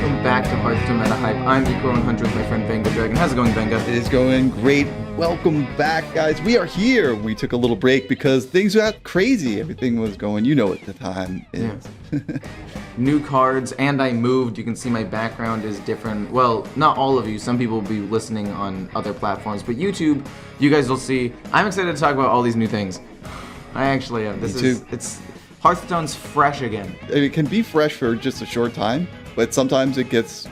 welcome back to Hearthstone Meta Hype. I'm Eco100 with my friend Venga Dragon. How's it going, Venga? It is going great. Welcome back, guys. We are here. We took a little break because things got crazy. Everything was going, you know what the time is. Yeah. New cards, and I moved. You can see my background is different. Well, not all of you. Some people will be listening on other platforms, but YouTube, you guys will see. I'm excited to talk about all these new things. I actually am. It's Hearthstone's fresh again. It can be fresh for just a short time, but sometimes it gets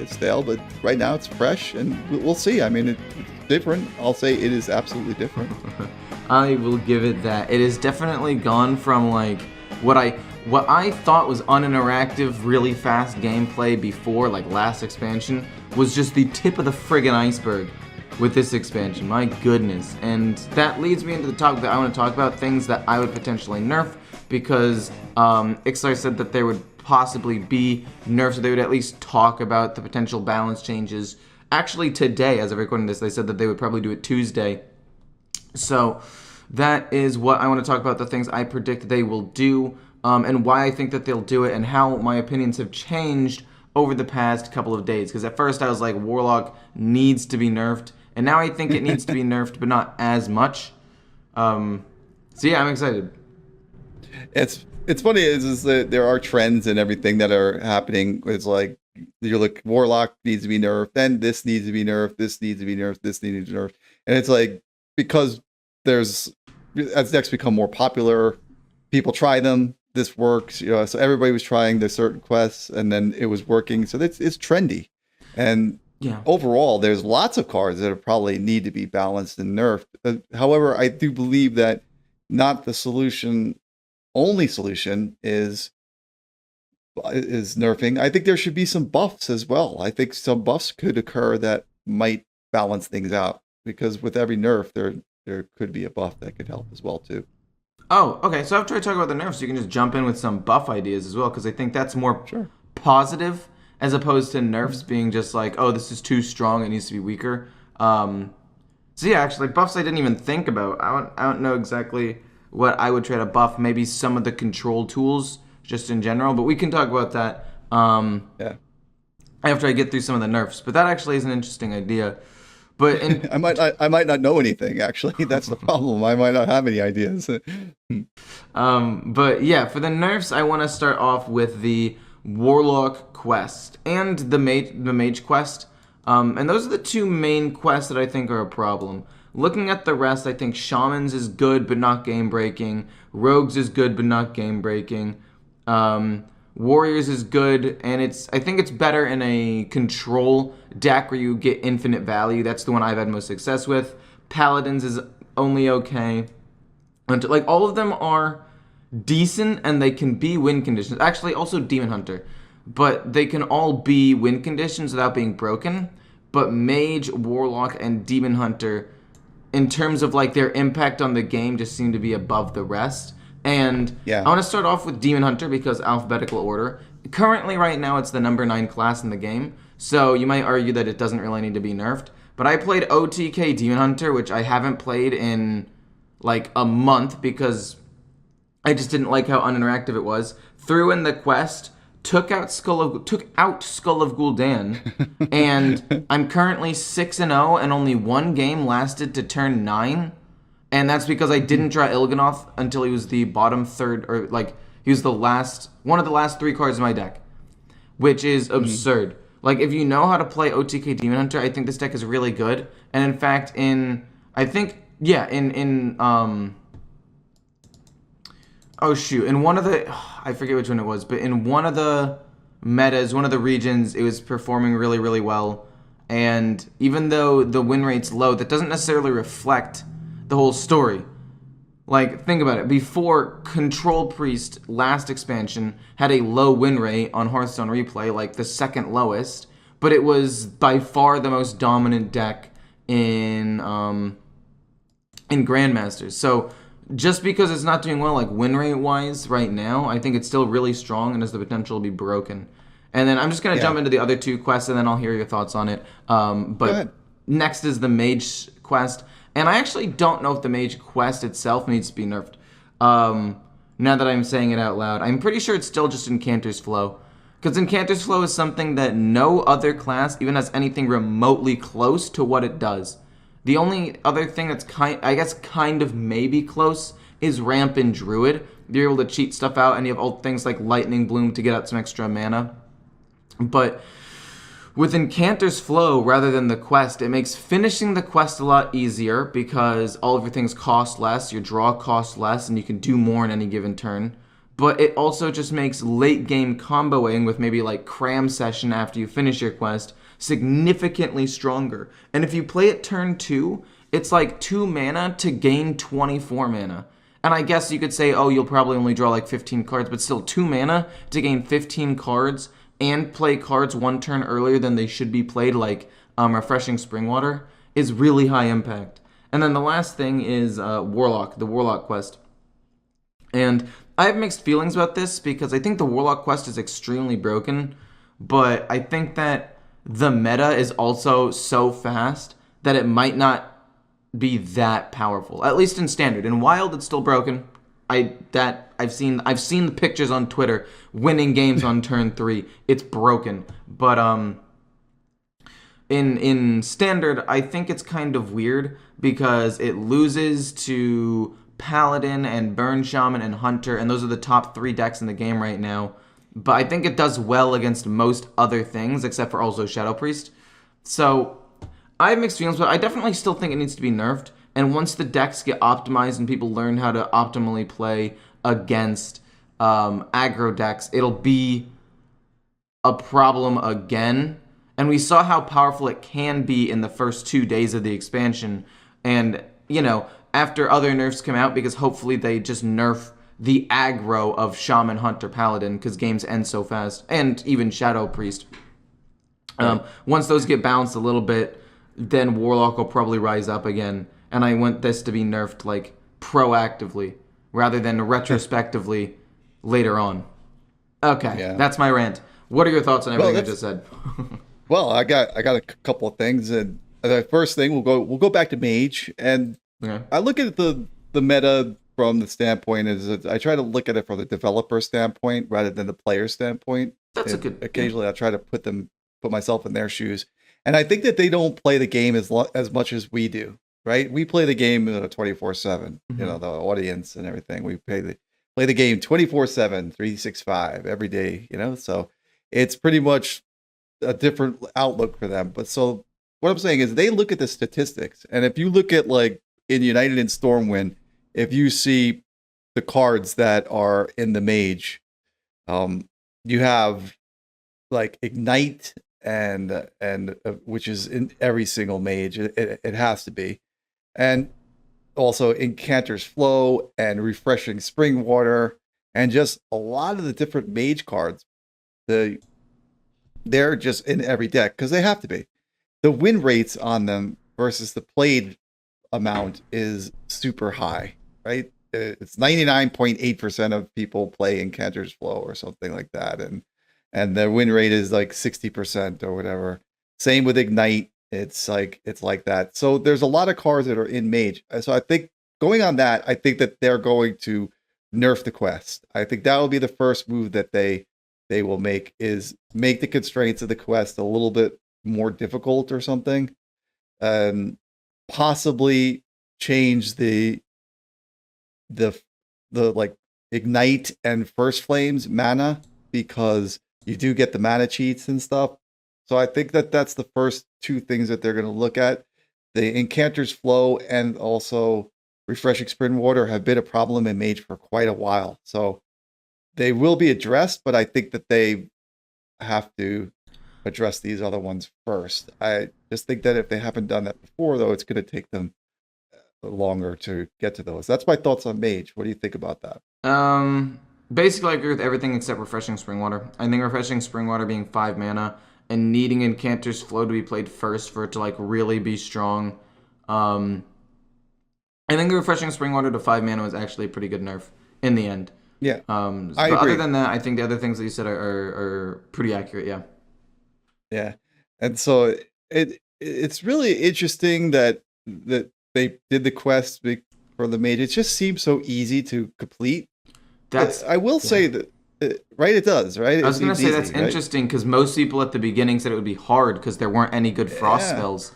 stale. But right now it's fresh, and we'll see. I mean, it's different. I'll say it is absolutely different. I will give it that. It has definitely gone from like what I thought was uninteractive, really fast gameplay before, like last expansion, was just the tip of the friggin' iceberg with this expansion. My goodness. And that leads me into the topic that I want to talk about, things that I would potentially nerf, because Ixlar said that there would possibly be nerfs, or they would at least talk about the potential balance changes. Actually, today, as of recording this, they said that they would probably do it Tuesday. So that is what I want to talk about, the things I predict they will do, and why I think that they'll do it, and how my opinions have changed over the past couple of days. Because at first I was like, Warlock needs to be nerfed, and now I think it needs to be nerfed, but not as much. So yeah, I'm excited. It's funny is that there are trends and everything that are happening. It's like you're like Warlock needs to be nerfed, then this needs to be nerfed, this needs to be nerfed, this needs to be nerfed, and it's like because as decks become more popular, people try them. This works, so everybody was trying their certain quests, and then it was working. So it's trendy, and yeah. Overall, there's lots of cards that probably need to be balanced and nerfed. However, I do believe that not the solution. Only solution is nerfing. I think there should be some buffs as well. I think some buffs could occur that might balance things out, because with every nerf, there could be a buff that could help as well too. Oh, okay. So after I talk about the nerfs, you can just jump in with some buff ideas as well, because I think that's more positive as opposed to nerfs being just like, oh, this is too strong, it needs to be weaker. So yeah, actually, buffs I didn't even think about. I don't know exactly what I would try to buff. Maybe some of the control tools, just in general, but we can talk about that after I get through some of the nerfs. But that actually is an interesting idea. But I might not know anything, actually. That's the problem. I might not have any ideas. But yeah, for the nerfs, I want to start off with the Warlock quest and the Mage quest. And those are the two main quests that I think are a problem. Looking at the rest, I think Shamans is good but not game-breaking. Rogues is good but not game-breaking. Warriors is good, and I think it's better in a control deck where you get infinite value. That's the one I've had most success with. Paladins is only okay. And like all of them are decent, and they can be win conditions. Actually, also Demon Hunter. But they can all be win conditions without being broken. But Mage, Warlock, and Demon Hunter, in terms of like their impact on the game, just seem to be above the rest. And yeah. I want to start off with Demon Hunter because alphabetical order. Currently, right now, it's the number 9 class in the game. So you might argue that it doesn't really need to be nerfed. But I played OTK Demon Hunter, which I haven't played in like a month because I just didn't like how uninteractive it was. Threw in the quest, took out Skull of Gul'dan, and I'm currently 6-0, and only one game lasted to turn 9. And that's because I didn't draw Il'gynoth until he was the bottom third, or like he was one of the last 3 cards in my deck, which is absurd. Like if you know how to play OTK Demon Hunter, I think this deck is really good. And in fact, in one of the, I forget which one it was, but in one of the metas, one of the regions, it was performing really, really well. And even though the win rate's low, that doesn't necessarily reflect the whole story. Like, think about it. Before, Control Priest last expansion had a low win rate on Hearthstone Replay, like the second lowest, but it was by far the most dominant deck in Grandmaster. So just because it's not doing well, like win rate wise right now, I think it's still really strong and has the potential to be broken. And then I'm just gonna jump into the other 2 quests, and then I'll hear your thoughts on it. But next is the Mage quest. And I actually don't know if the Mage quest itself needs to be nerfed. Now that I'm saying it out loud, I'm pretty sure it's still just Incanter's Flow. Because Incanter's Flow is something that no other class even has anything remotely close to what it does. The only other thing that's kind of maybe close is Ramp and Druid. You're able to cheat stuff out, and you have old things like Lightning Bloom to get out some extra mana. But with Incanter's Flow, rather than the quest, it makes finishing the quest a lot easier because all of your things cost less, your draw costs less, and you can do more in any given turn. But it also just makes late game comboing with maybe like Cram Session after you finish your quest significantly stronger. And if you play it turn 2, it's like 2 mana to gain 24 mana. And I guess you could say, oh, you'll probably only draw like 15 cards, but still 2 mana to gain 15 cards and play cards 1 turn earlier than they should be played, like Refreshing Springwater, is really high impact. And then the last thing is Warlock, the Warlock quest. And I have mixed feelings about this because I think the Warlock quest is extremely broken, but I think that the meta is also so fast that it might not be that powerful. At least in Standard. In Wild, it's still broken. I've seen the pictures on Twitter winning games on turn 3. It's broken. But in Standard, I think it's kind of weird because it loses to Paladin and Burn Shaman and Hunter, and those are the top 3 decks in the game right now. But I think it does well against most other things, except for also Shadow Priest. So I have mixed feelings, but I definitely still think it needs to be nerfed. And once the decks get optimized and people learn how to optimally play against aggro decks, it'll be a problem again. And we saw how powerful it can be in the first 2 days of the expansion. And, after other nerfs come out, because hopefully they just nerf the aggro of Shaman, Hunter, Paladin, because games end so fast, and even Shadow Priest. Once those get balanced a little bit, then Warlock will probably rise up again. And I want this to be nerfed like proactively rather than retrospectively later on. Okay, That's my rant. What are your thoughts on everything I just said? Well, I got a couple of things, and the first thing we'll go back to Mage, and I look at the meta from the standpoint is I try to look at it from the developer standpoint rather than the player standpoint. That's a good. Occasionally, I try to put myself in their shoes, and I think that they don't play the game as much as we do. Right? We play the game 24/7. The audience and everything. We play the game 24/7, 365 every day. So it's pretty much a different outlook for them. But so what I'm saying is they look at the statistics, and if you look at like in United and Stormwind, if you see the cards that are in the Mage, you have like Ignite and which is in every single Mage. It has to be. And also Incanter's Flow and Refreshing Springwater and just a lot of the different Mage cards. They're just in every deck because they have to be. The win rates on them versus the played amount is super high, right? It's 99.8% of people play Incanter's Flow or something like that, and the win rate is like 60% or whatever. Same with Ignite. It's like that. So there's a lot of cards that are in Mage. So I think going on that, I think that they're going to nerf the quest. I think that will be the first move that they will make, is make the constraints of the quest a little bit more difficult or something. Possibly change the like Ignite and First Flames mana, because you do get the mana cheats and stuff. So I think that that's the first 2 things that they're going to look at. The Incanter's Flow and also Refreshing Springwater have been a problem in Mage for quite a while. So they will be addressed, but I think that they have to address these other ones first. I just think that if they haven't done that before, though, it's going to take them longer to get to those. That's my thoughts on Mage. What do you think about that? Basically, I agree with everything except Refreshing Springwater. I think Refreshing Springwater being 5 mana and needing Incanter's Flow to be played first for it to like really be strong. I think the Refreshing Springwater to 5 mana was actually a pretty good nerf in the end. Yeah. I agree. Other than that, I think the other things that you said are pretty accurate. Yeah. Yeah, and so it's really interesting that they did the quest for the Mage. It just seems so easy to complete. I will say that right? It does, right? I was It gonna seems say that's easy, right? interesting because most people at the beginning said it would be hard because there weren't any good frost Yeah, spells.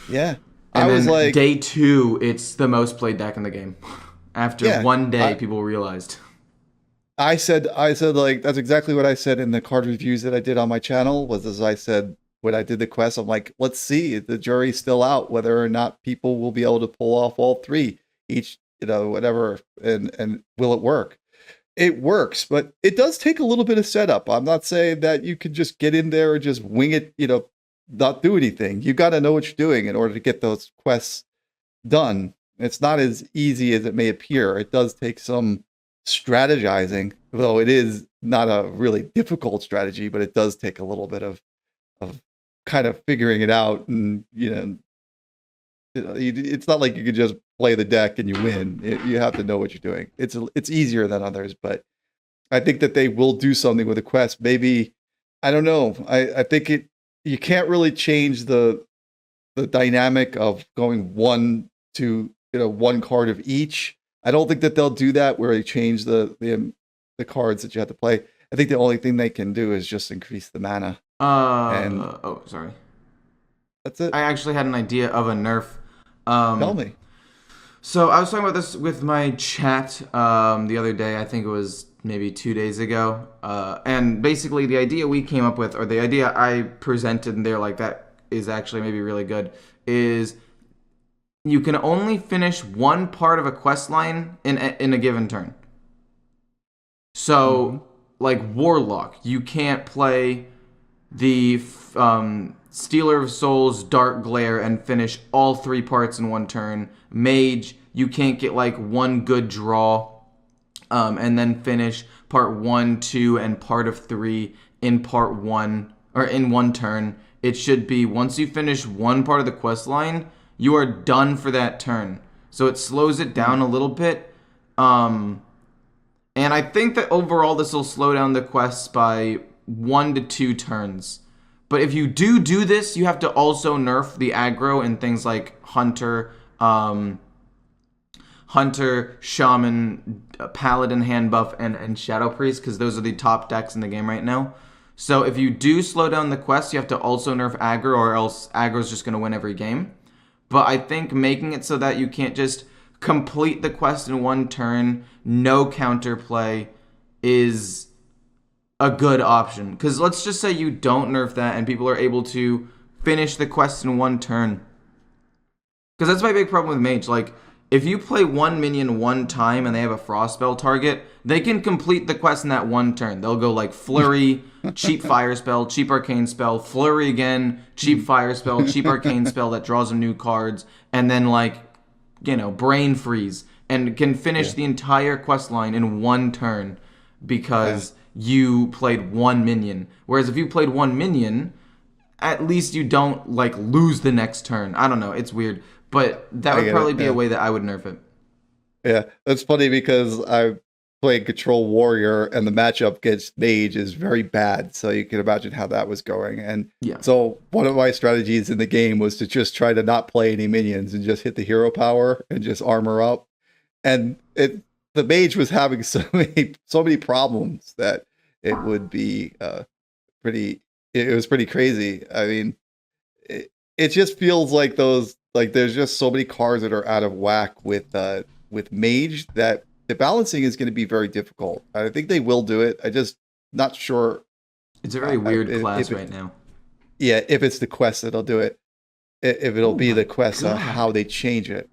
yeah. I And was then like, day 2, it's the most played deck in the game. After yeah. one day, people realized. I said like that's exactly what I said in the card reviews that I did on my channel. Was as I said when I did the quest, I'm like, let's see, the jury's still out whether or not people will be able to pull off all three each, whatever, and will it work? It works, but it does take a little bit of setup. I'm not saying that you can just get in there and just wing it, not do anything. You got to know what you're doing in order to get those quests done. It's not as easy as it may appear. It does take some strategizing, though it is not a really difficult strategy, but it does take a little bit of kind of figuring it out. And, it's not like you could just play the deck and you win. You have to know what you're doing. It's easier than others, but I think that they will do something with the quest. Maybe, I don't know. I think you can't really change the dynamic of going one to one card of each. I don't think that they'll do that where they change the cards that you have to play. I think the only thing they can do is just increase the mana, and Oh, sorry. that's it. I actually had an idea of a nerf. Tell me. So I was talking about this with my chat the other day. I think it was maybe 2 days ago. And basically the idea we came up with, or the idea I presented, and they're like, that is actually maybe really good, is you can only finish one part of a quest line in a given turn. So, like Warlock, you can't play the Stealer of Souls, Dark Glare, and finish all 3 parts in one turn. Mage, you can't get like one good draw and then finish part 1, 2, and part of 3 in part 1, or in one turn. It should be once you finish one part of the quest line, you are done for that turn. So it slows it down a little bit. And I think that overall this will slow down the quests by 1 to 2 turns. But if you do this, you have to also nerf the aggro in things like Hunter, Shaman, Paladin hand buff, and Shadow Priest, because those are the top decks in the game right now. So if you do slow down the quest, you have to also nerf aggro, or else aggro is just going to win every game. But I think making it so that you can't just complete the quest in one turn, no counterplay, is a good option. Because let's just say you don't nerf that and people are able to finish the quest in one turn. Because that's my big problem with Mage. Like, if you play one minion one time and they have a frost spell target, they can complete the quest in that one turn. They'll go like Flurry, cheap fire spell, cheap arcane spell, Flurry again, cheap fire spell, cheap arcane spell that draws them new cards, and then like, brain freeze, and can finish the entire quest line in one turn because you played one minion. Whereas if you played one minion, at least you don't like lose the next turn. I don't know, it's weird. But that would probably be a way that I would nerf it. Yeah, that's funny because I play Control Warrior and the matchup against Mage is very bad. So you can imagine how that was going. And so one of my strategies in the game was to just try to not play any minions and just hit the hero power and just armor up. And the Mage was having so many problems that it would be it was pretty crazy. I mean, it just feels like there's just so many cards that are out of whack with Mage that the balancing is going to be very difficult. I think they will do it. I just not sure. It's a very weird class right now. Yeah, if it's the quest that'll do it. If it'll be the quest on how they change it.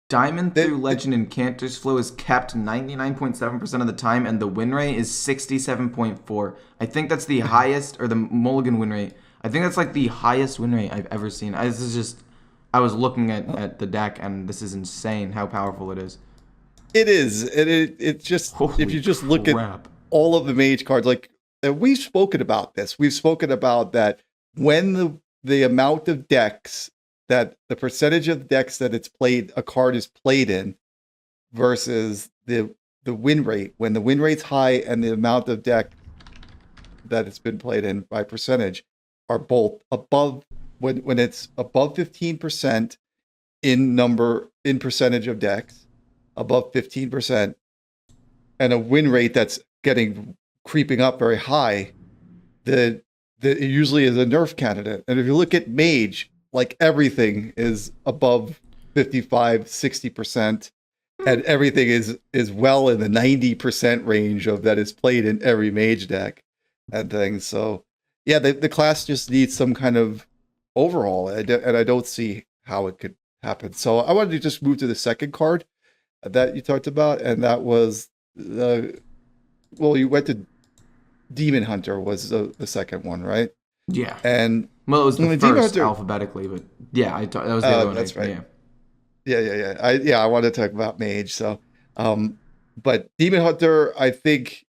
Diamond through Legend and Cantor's Flow is capped 99.7% of the time, and the win rate is 67.4. I think that's the highest, or the Mulligan win rate. I think that's like the highest win rate I've ever seen. I was looking at the deck, and this is insane how powerful it is. It is. It's just, if you just look at all of the Mage cards, like we've spoken about this. We've spoken about that when the amount of decks, that the percentage of decks that a card is played in versus the win rate. When the win rate's high and the amount of deck that it's been played in by percentage are both above, when it's above 15% in percentage of decks, above 15%, and a win rate that's creeping up very high, that it usually is a nerf candidate. And if you look at Mage, like everything is above 55, 60%, and everything is well in the 90% range of that is played in every Mage deck and things. So yeah, the class just needs some kind of overhaul, and I don't see how it could happen. So I wanted to just move to the second card that you talked about, and that was you went to Demon Hunter was the second one, right? Yeah. And well, it was the Demon first Hunter, alphabetically, but yeah, that was the other one. That's right. Yeah. I wanted to talk about Mage. So, but Demon Hunter, I think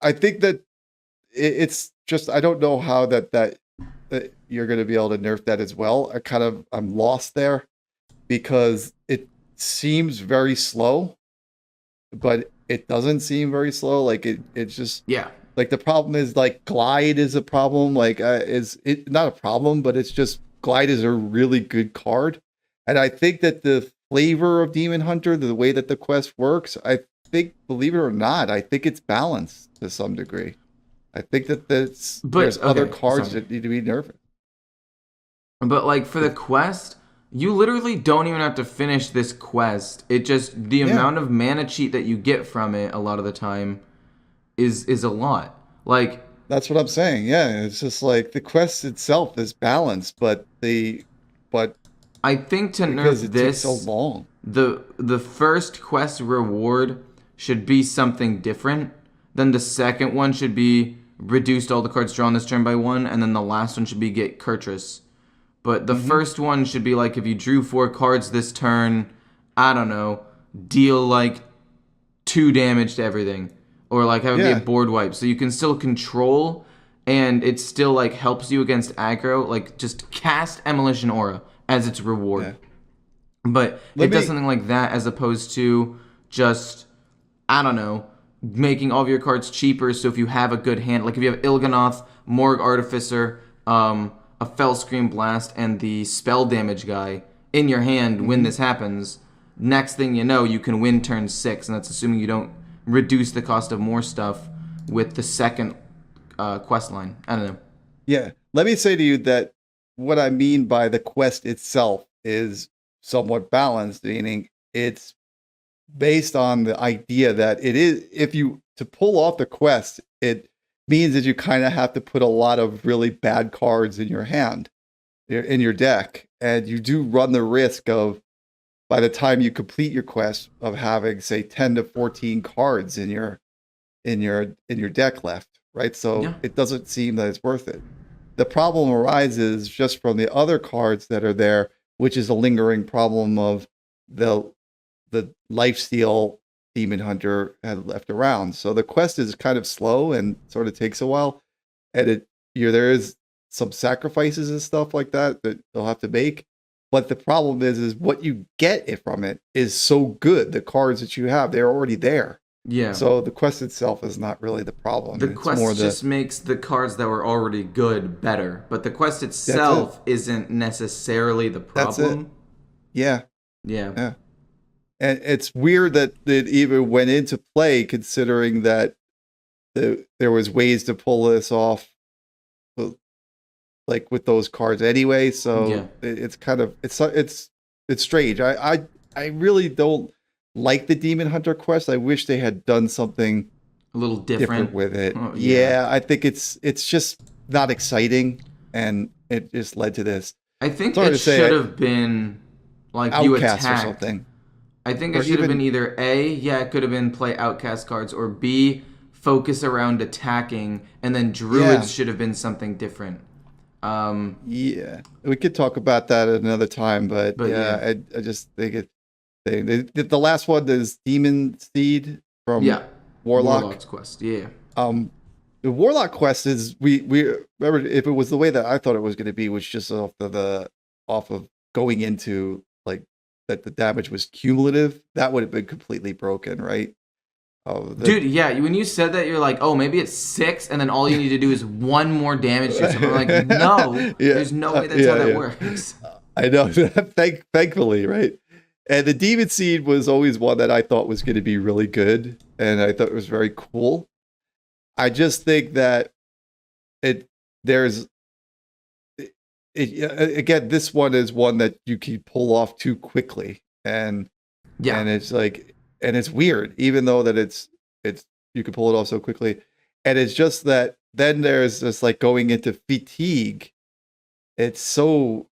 that it's just, I don't know how that you're going to be able to nerf that as well. I'm lost there because it seems very slow, but it doesn't seem very slow. Like it's just, like the problem is like Glide is a problem. Like is it not a problem, but it's just Glide is a really good card. And I think that the flavor of Demon Hunter, the way that the quest works, I think, believe it or not, I think it's balanced to some degree. I think that there's other cards that need to be nerfed. But like for the quest, you literally don't even have to finish this quest. It just, the amount of mana cheat that you get from it a lot of the time is a lot. Like, that's what I'm saying. Yeah, it's just like the quest itself is balanced, but I think to nerf this, so long. The first quest reward should be something different. Then the second one should be reduced all the cards drawn this turn by 1, and then the last one should be get Kurtrus. But the first one should be like, if you drew 4 cards this turn, I don't know, deal like 2 damage to everything. Or like have it be a board wipe. So you can still control, and it still like helps you against aggro. Like just cast Emolition Aura as its reward. Yeah. But it does something like that as opposed to just, I don't know, making all of your cards cheaper. So if you have a good hand, like if you have Il'gynoth, Morg Artificer, a Fell Scream Blast, and the spell damage guy in your hand when this happens, next thing you know, you can win turn 6, and that's assuming you don't reduce the cost of more stuff with the second quest line. I don't know. Yeah. Let me say to you that what I mean by the quest itself is somewhat balanced, meaning it's based on the idea that it is, to pull off the quest, it means that you kind of have to put a lot of really bad cards in your hand, in your deck. And you do run the risk of, by the time you complete your quest, of having, say, 10 to 14 cards in your deck left, right? So it doesn't seem that it's worth it. The problem arises just from the other cards that are there, which is a lingering problem of the lifesteal Demon Hunter had left around. So the quest is kind of slow and sort of takes a while, and there is some sacrifices and stuff like that they'll have to make. But the problem is what you get from it is so good. The cards that you have, they're already there. Yeah. So the quest itself is not really the problem. The quest just makes the cards that were already good better, but the quest itself isn't necessarily the problem. That's it. Yeah. And it's weird that it even went into play, considering that there was ways to pull this off, like with those cards anyway. So it's kind of it's strange. I really don't like the Demon Hunter quest. I wish they had done something a little different with it. Oh, yeah, I think it's just not exciting, and it just led to this. I think it should have been like you attack or something. I think it should have been either A, it could have been play Outcast cards, or B, focus around attacking, and then Druids should have been something different. We could talk about that at another time, but I just think the last one is Demon Seed from Warlock's quest. Yeah. The Warlock quest is we remember, if it was the way that I thought it was going to be, was just off of going into like that the damage was cumulative, that would have been completely broken, right? Dude, when you said that, you're like, oh, maybe it's 6, and then all you need to do is 1 more damage to something. I'm like, no, there's no way that's how that works. I know, thankfully, right? And the Demon Seed was always one that I thought was going to be really good, and I thought it was very cool. I just think that again, this one is one that you can pull off too quickly, and it's like, and it's weird, even though that it's you can pull it off so quickly, and it's just that then there's this like going into fatigue. It's so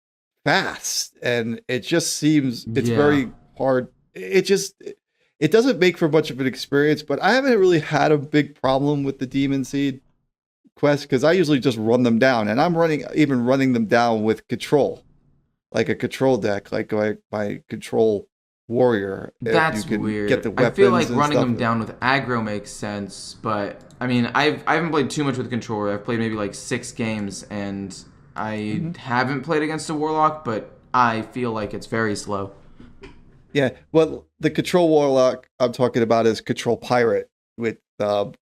fast, and it just seems it's very hard. It doesn't make for much of an experience, but I haven't really had a big problem with the Demon Seed quest because I usually just run them down, and I'm running them down with control, like a control deck, like my control warrior. That's weird. Get the weapons. I feel like running them down with aggro makes sense, but I mean, I haven't played too much with controller. I've played maybe like 6 games, and I haven't played against a Warlock, but I feel like it's very slow. Yeah, well, the control Warlock I'm talking about is control pirate with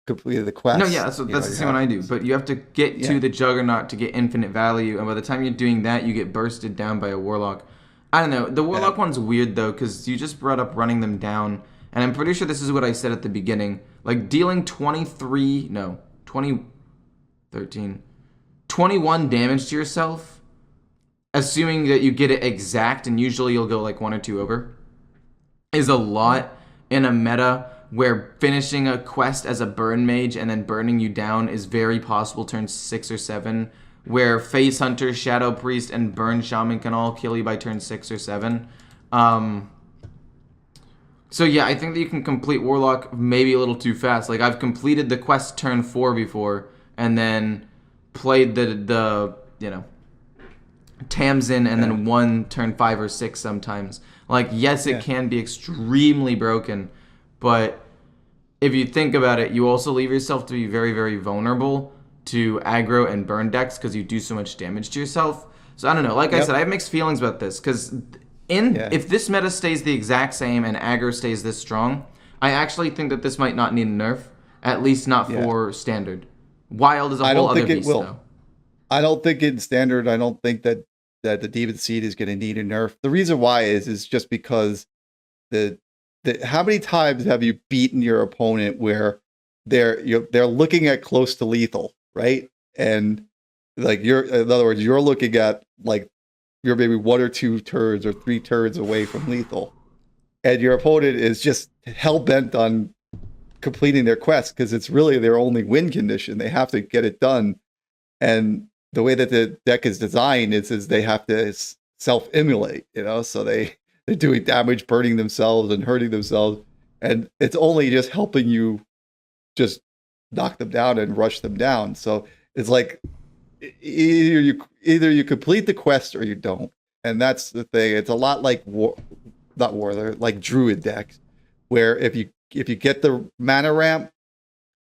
completed the quest. No, yeah, that's the same one I do. But you have to get to the Juggernaut to get infinite value, and by the time you're doing that, you get bursted down by a Warlock. I don't know. The Warlock one's weird, though, because you just brought up running them down, and I'm pretty sure this is what I said at the beginning. Like, dealing 21 damage to yourself, assuming that you get it exact, and usually you'll go like 1 or 2 over, is a lot in a meta where finishing a quest as a burn mage and then burning you down is very possible turn 6 or 7, where Face Hunter, Shadow Priest, and Burn Shaman can all kill you by turn 6 or 7. So yeah, I think that you can complete Warlock maybe a little too fast. Like, I've completed the quest turn 4 before, and then played the Tamsin, and then won turn 5 or 6 sometimes. Like, yes, it can be extremely broken, but if you think about it, you also leave yourself to be very, very vulnerable to aggro and burn decks because you do so much damage to yourself. So I don't know. Like I said, I have mixed feelings about this because if this meta stays the exact same and aggro stays this strong, I actually think that this might not need a nerf, at least not for standard. Wild is a whole other beast, though. I don't think in standard, I don't think that the Demon Seed is going to need a nerf. The reason why is just because how many times have you beaten your opponent where they're looking at close to lethal, right? And like in other words, you're looking at like you're maybe 1 or 2 turns or 3 turns away from lethal, and your opponent is just hell bent on completing their quest because it's really their only win condition. They have to get it done, and the way that the deck is designed is they have to self-immolate, so they're doing damage, burning themselves and hurting themselves, and it's only just helping you just knock them down and rush them down. So it's like either you complete the quest or you don't, and that's the thing. It's a lot like like Druid decks, where if you get the mana ramp,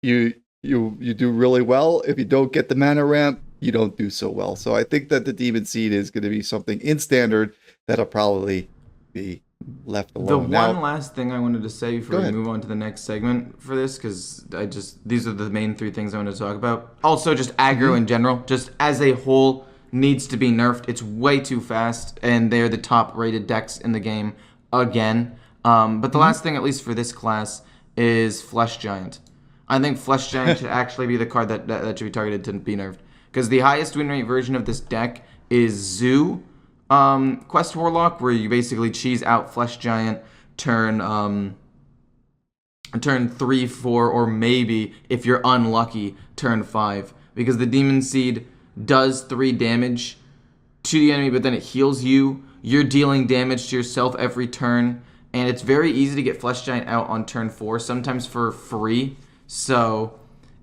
you do really well. If you don't get the mana ramp, you don't do so well. So I think that the Demon Seed is going to be something in standard that'll probably be left alone. One last thing I wanted to say before we move on to the next segment for this, because these are the main 3 things I wanted to talk about. Also, just aggro in general, just as a whole, needs to be nerfed. It's way too fast, and they're the top rated decks in the game again. But the last thing, at least for this class, is Flesh Giant. I think Flesh Giant should actually be the card that should be targeted to be nerfed. Because the highest win rate version of this deck is Zoo Quest Warlock, where you basically cheese out Flesh Giant turn 3, 4, or maybe, if you're unlucky, turn 5. Because the Demon Seed does 3 damage to the enemy, but then it heals you. You're dealing damage to yourself every turn. And it's very easy to get Flesh Giant out on turn 4, sometimes for free.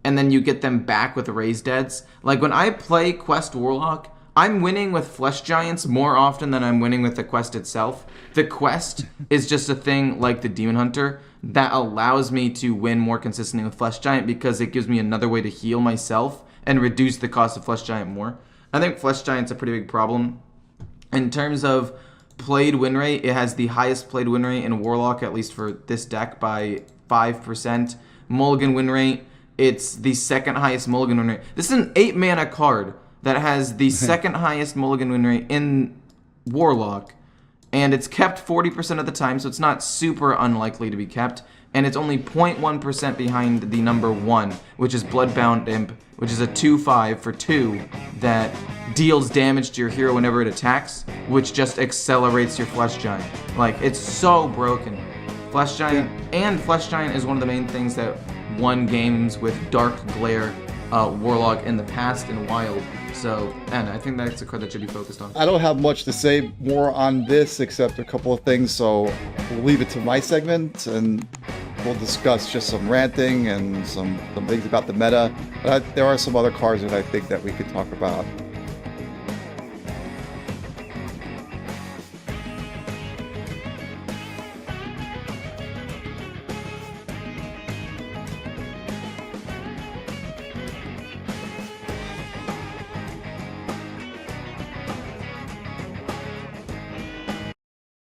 And then you get them back with Raised Deads. Like, when I play Quest Warlock, I'm winning with Flesh Giants more often than I'm winning with the quest itself. The quest is just a thing like the Demon Hunter that allows me to win more consistently with Flesh Giant because it gives me another way to heal myself and reduce the cost of Flesh Giant more. I think Flesh Giant's a pretty big problem. In terms of played win rate, it has the highest played win rate in Warlock, at least for this deck, by 5%. Mulligan win rate, it's the second highest Mulligan win rate. This is an 8-mana card that has the second highest Mulligan win rate in Warlock. and it's kept 40% of the time, so it's not super unlikely to be kept, and it's only 0.1% behind the number 1, which is Bloodbound Imp, which is a 2/5 for 2 that deals damage to your hero whenever it attacks, which just accelerates your Flesh Giant. Like, it's so broken. Flesh Giant, and Flesh Giant is one of the main things that won games with Dark Glare Warlock in the past in Wild. So, and I think that's a card that should be focused on. I don't have much to say more on this except a couple of things, so we'll leave it to my segment and we'll discuss just some ranting and some things about the meta. But there are some other cards that I think that we could talk about.